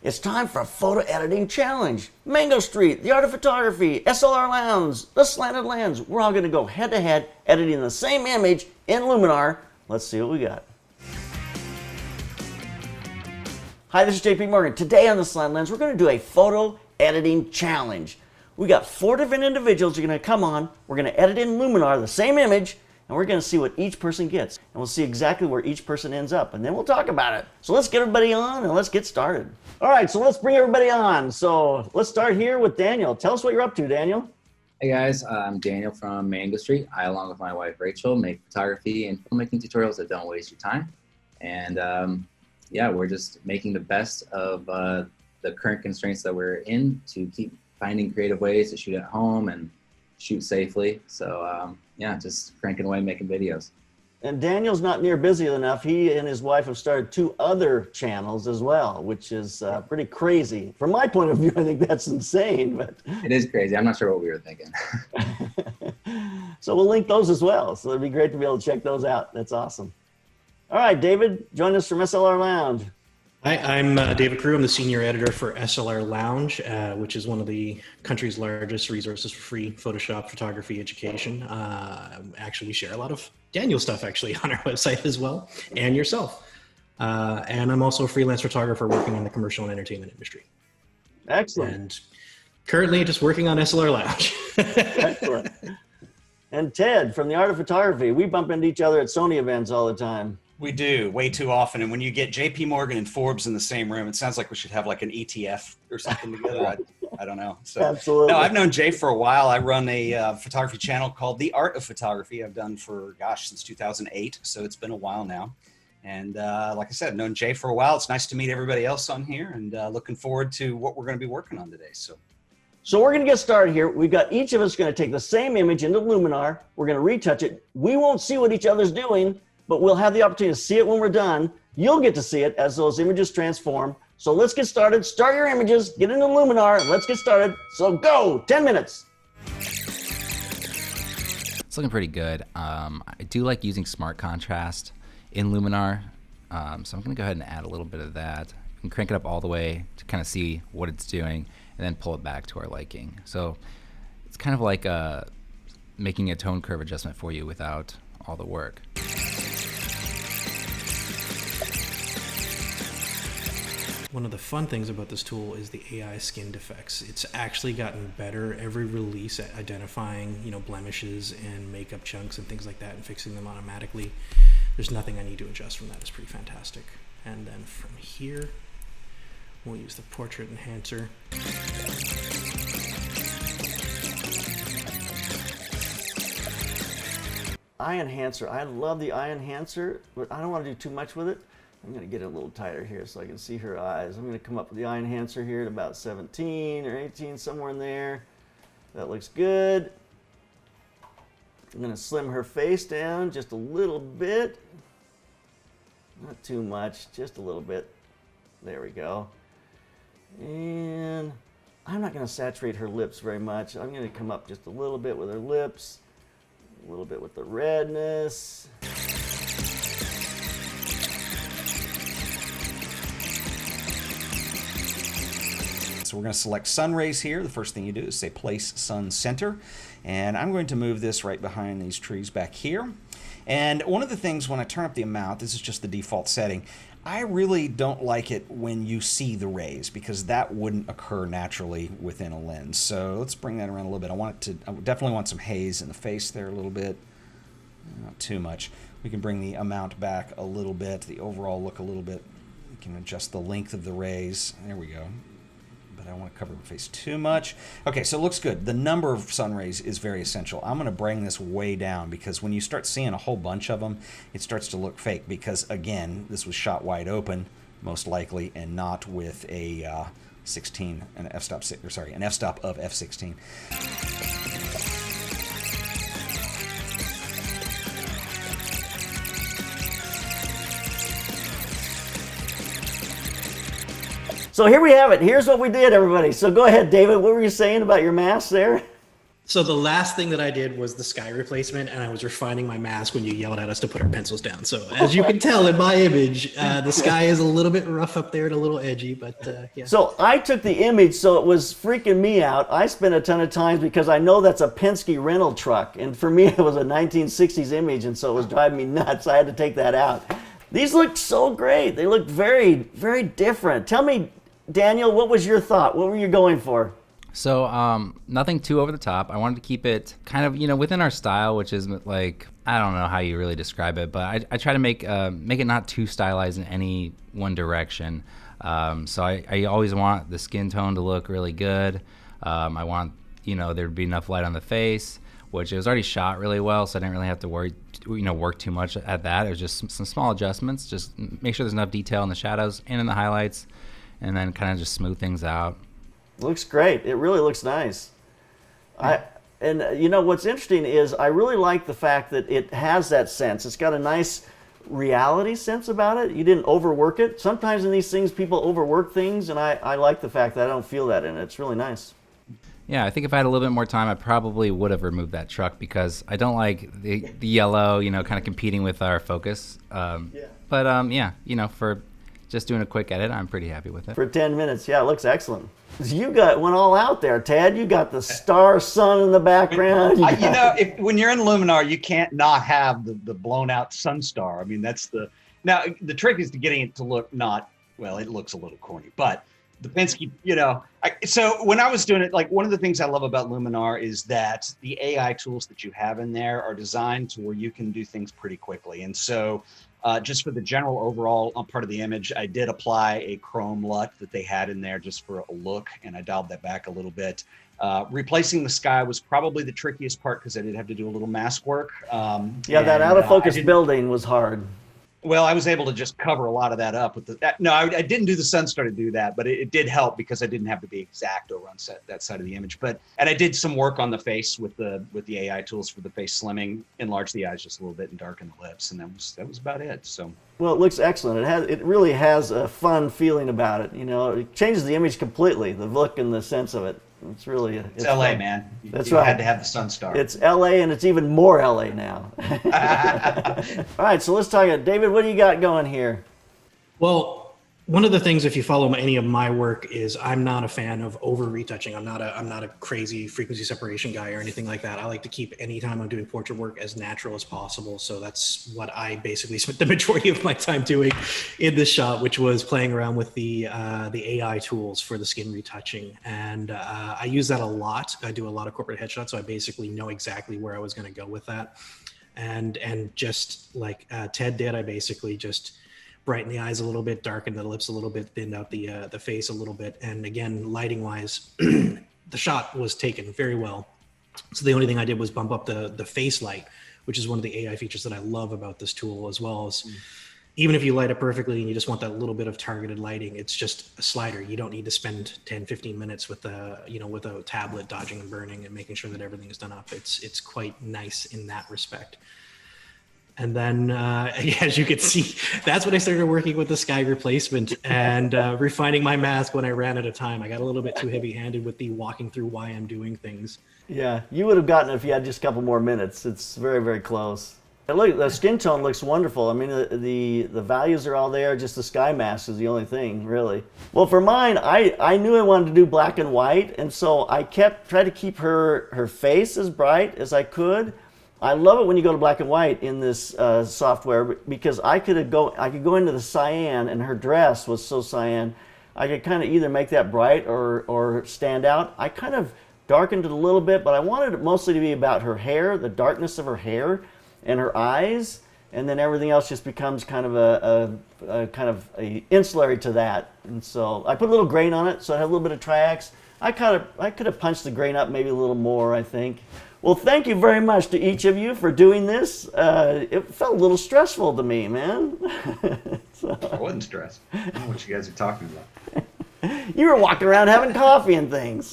It's time for a photo editing challenge. Mango Street, The Art of Photography, SLR Lounge, The Slanted Lens. We're all going to go head to head editing the same image in Luminar. Let's see what we got. Hi, this is JP Morgan. Today on The Slanted Lens, we're going to do a photo editing challenge. We got 4 different individuals who are going to come on. We're going to edit in Luminar the same image, and we're going to see what each person gets. And we'll see exactly where each person ends up, and then we'll talk about it. So let's get everybody on, and let's get started. All right, so let's bring everybody on. So let's start here with Daniel. Tell us what you're up to, Daniel. Hey guys, I'm Daniel from Mango Street. I, along with my wife Rachel, make photography and filmmaking tutorials that don't waste your time. And yeah, we're just making the best of the current constraints that we're in to keep finding creative ways to shoot at home and shoot safely. So yeah, just cranking away making videos. And Daniel's not near busy enough. He and his wife have started 2 other channels as well, which is pretty crazy. From my point of view, I think that's insane. But it is crazy. I'm not sure what we were thinking. So we'll link those as well. So it'd be great to be able to check those out. That's awesome. All right, David, join us from SLR Lounge. Hi, I'm David Crewe. I'm the senior editor for SLR Lounge, which is one of the country's largest resources for free Photoshop photography education. Actually, we share a lot of Daniel stuff actually on our website as well, and yourself. And I'm also a freelance photographer working in the commercial and entertainment industry. Excellent. And currently just working on SLR Lounge. Excellent. And Ted from The Art of Photography. We bump into each other at Sony events all the time. We do, way too often. And when you get JP Morgan and Forbes in the same room, it sounds like we should have like an ETF or something together. I don't know. So, absolutely. No, I've known Jay for a while. I run a photography channel called The Art of Photography. I've done for, gosh, since 2008. So it's been a while now. And like I said, I've known Jay for a while. It's nice to meet everybody else on here, and looking forward to what we're going to be working on today. So we're going to get started here. We've got each of us going to take the same image into Luminar. We're going to retouch it. We won't see what each other's doing, but we'll have the opportunity to see it when we're done. You'll get to see it as those images transform. So let's get started. Start your images, get into Luminar, and let's get started. So go, 10 minutes. It's looking pretty good. I do like using smart contrast in Luminar. So I'm gonna go ahead and add a little bit of that and crank it up all the way to kind of see what it's doing and then pull it back to our liking. So it's kind of like making a tone curve adjustment for you without all the work. One of the fun things about this tool is the AI skin defects. It's actually gotten better every release at identifying, blemishes and makeup chunks and things like that and fixing them automatically. There's nothing I need to adjust from that. It's pretty fantastic. And then from here, we'll use the portrait enhancer. Eye enhancer. I love the eye enhancer, but I don't want to do too much with it. I'm going to get it a little tighter here so I can see her eyes. I'm going to come up with the eye enhancer here at about 17 or 18, somewhere in there. That looks good. I'm going to slim her face down just a little bit. Not too much, just a little bit. There we go. And I'm not going to saturate her lips very much. I'm going to come up just a little bit with her lips, a little bit with the redness. So we're going to select sun rays here. The first thing you do is say place sun center. And I'm going to move this right behind these trees back here. And one of the things when I turn up the amount, this is just the default setting, I really don't like it when you see the rays because that wouldn't occur naturally within a lens. So let's bring that around a little bit. I definitely want some haze in the face there a little bit. Not too much. We can bring the amount back a little bit, the overall look a little bit. We can adjust the length of the rays. There we go. But I don't want to cover my face too much. Okay, so it looks good. The number of sun rays is very essential. I'm going to bring this way down because when you start seeing a whole bunch of them, it starts to look fake because, again, this was shot wide open, most likely, and not with a 16, an f-stop, or sorry, an f-stop of f16. So here we have it. Here's what we did, everybody. So go ahead, David. What were you saying about your mask there? So the last thing that I did was the sky replacement, and I was refining my mask when you yelled at us to put our pencils down. So as you can tell in my image, the sky is a little bit rough up there and a little edgy, but yeah. So I took the image, so it was freaking me out. I spent a ton of time because I know that's a Penske rental truck, and for me it was a 1960s image, and so it was driving me nuts. I had to take that out. These look so great. They look very, very different. Tell me, Daniel, what was your thought? What were you going for? So nothing too over the top. I wanted to keep it kind of, within our style, which is like, I don't know how you really describe it, but I try to make it not too stylized in any one direction. So I always want the skin tone to look really good. I want, there'd be enough light on the face, which it was already shot really well, so I didn't really have to work too much at that. It was just some small adjustments, just make sure there's enough detail in the shadows and in the highlights, and then kind of just smooth things out. Looks great. It really looks nice. What's interesting is I really like the fact that it has that sense. It's got a nice reality sense about it. You didn't overwork it. Sometimes in these things, people overwork things, and I like the fact that I don't feel that in it. It's really nice. Yeah, I think if I had a little bit more time, I probably would have removed that truck because I don't like the yellow, kind of competing with our focus. But for just doing a quick edit, I'm pretty happy with it. For 10 minutes, yeah, it looks excellent. You went all out there, Ted. You got the star sun in the background. When you're in Luminar, you can't not have the blown out sun star. I mean, now the trick is to getting it to look it looks a little corny, but the Penske, so when I was doing it, like one of the things I love about Luminar is that the AI tools that you have in there are designed to where you can do things pretty quickly. And so just for the general overall part of the image, I did apply a chrome LUT that they had in there just for a look, and I dialed that back a little bit. Replacing the sky was probably the trickiest part because I did have to do a little mask work. That out of focus building was hard. Well, I was able to just cover a lot of that up with I didn't do the Sunstar to do that, but it did help because I didn't have to be exact over on that side of the image. And I did some work on the face with the AI tools for the face slimming, enlarge the eyes just a little bit and darken the lips, and that was about it. So. Well, it looks excellent. It really has a fun feeling about it. It changes the image completely, the look and the sense of it. It's LA, fun. Man. That's you right. Had to have the Sunstar. It's LA, and it's even more LA now. All right, so let's talk. David, what do you got going here? Well, one of the things, if you follow any of my work, is I'm not a fan of over retouching. I'm not a crazy frequency separation guy or anything like that. I like to keep any time I'm doing portrait work as natural as possible. So that's what I basically spent the majority of my time doing in this shot, which was playing around with the AI tools for the skin retouching. And I use that a lot. I do a lot of corporate headshots, so I basically know exactly where I was going to go with that. And just like Ted did, I basically just brighten the eyes a little bit, darken the lips a little bit, thinned out the face a little bit. And again, lighting wise, the shot was taken very well. So the only thing I did was bump up the face light, which is one of the AI features that I love about this tool, as well as even if you light it perfectly and you just want that little bit of targeted lighting, it's just a slider. You don't need to spend 10, 15 minutes with a tablet dodging and burning and making sure that everything is done up. It's quite nice in that respect. And then, as you can see, that's when I started working with the sky replacement and refining my mask when I ran out of time. I got a little bit too heavy-handed with the walking through why I'm doing things. Yeah, you would have gotten it if you had just a couple more minutes. It's very, very close. And look, the skin tone looks wonderful. I mean, the values are all there. Just the sky mask is the only thing, really. Well, for mine, I knew I wanted to do black and white, and so I tried to keep her face as bright as I could. I love it when you go to black and white in this software because I could go into the cyan, and her dress was so cyan. I could kind of either make that bright or stand out. I kind of darkened it a little bit, but I wanted it mostly to be about her hair, the darkness of her hair, and her eyes, and then everything else just becomes kind of a ancillary to that. And so I put a little grain on it, so I had a little bit of triax. I could have punched the grain up maybe a little more, I think. Well, thank you very much to each of you for doing this. It felt a little stressful to me, man. I wasn't stressed. I don't know what you guys are talking about. You were walking around having coffee and things.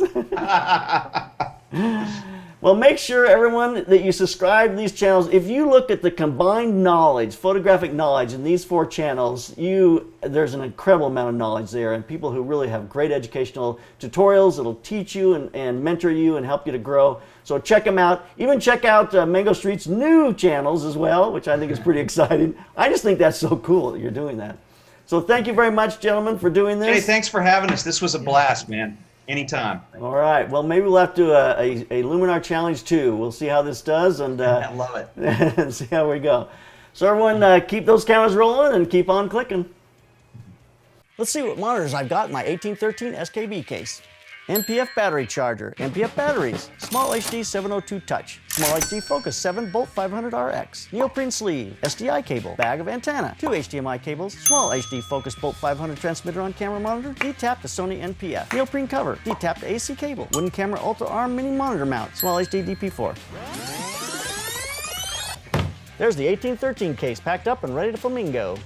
Well, make sure, everyone, that you subscribe to these channels. If you look at the combined knowledge, photographic knowledge in these 4 channels, there's an incredible amount of knowledge there, and people who really have great educational tutorials that'll teach you and mentor you and help you to grow. So check them out. Even check out Mango Street's new channels as well, which I think is pretty exciting. I just think that's so cool that you're doing that. So thank you very much, gentlemen, for doing this. Hey, thanks for having us. This was a blast, man. Anytime. All right. Well, maybe we'll have to do a Luminar Challenge 2. We'll see how this does, and I love it. and see how we go. So everyone, keep those cameras rolling and keep on clicking. Let's see what monitors I've got in my 1813 SKB case. MPF battery charger, MPF batteries, small HD 702 touch, small HD focus 7 volt 500RX, neoprene sleeve, SDI cable, bag of antenna, 2 HDMI cables, small HD focus bolt 500 transmitter on camera monitor, D-tap to Sony NPF, neoprene cover, D-tap to AC cable, wooden camera Ultra Arm mini monitor mount, small HD DP4. There's the 1813 case packed up and ready to flamingo.